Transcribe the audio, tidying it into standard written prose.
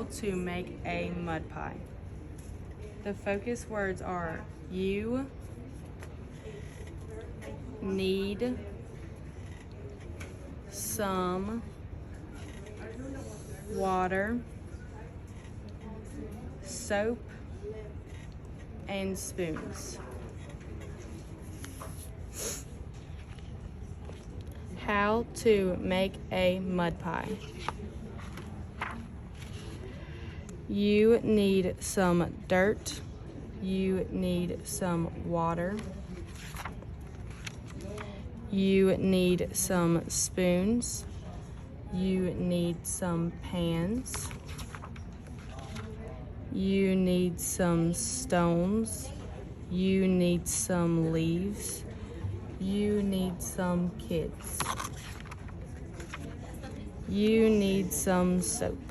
how to make a mud pie. The focus words are you need some water, soap, and spoons. How to make a mud pie. You need some dirt. You need some water. You need some spoons. You need some pans. You need some stones. You need some leaves. You need some kids. You need some soap.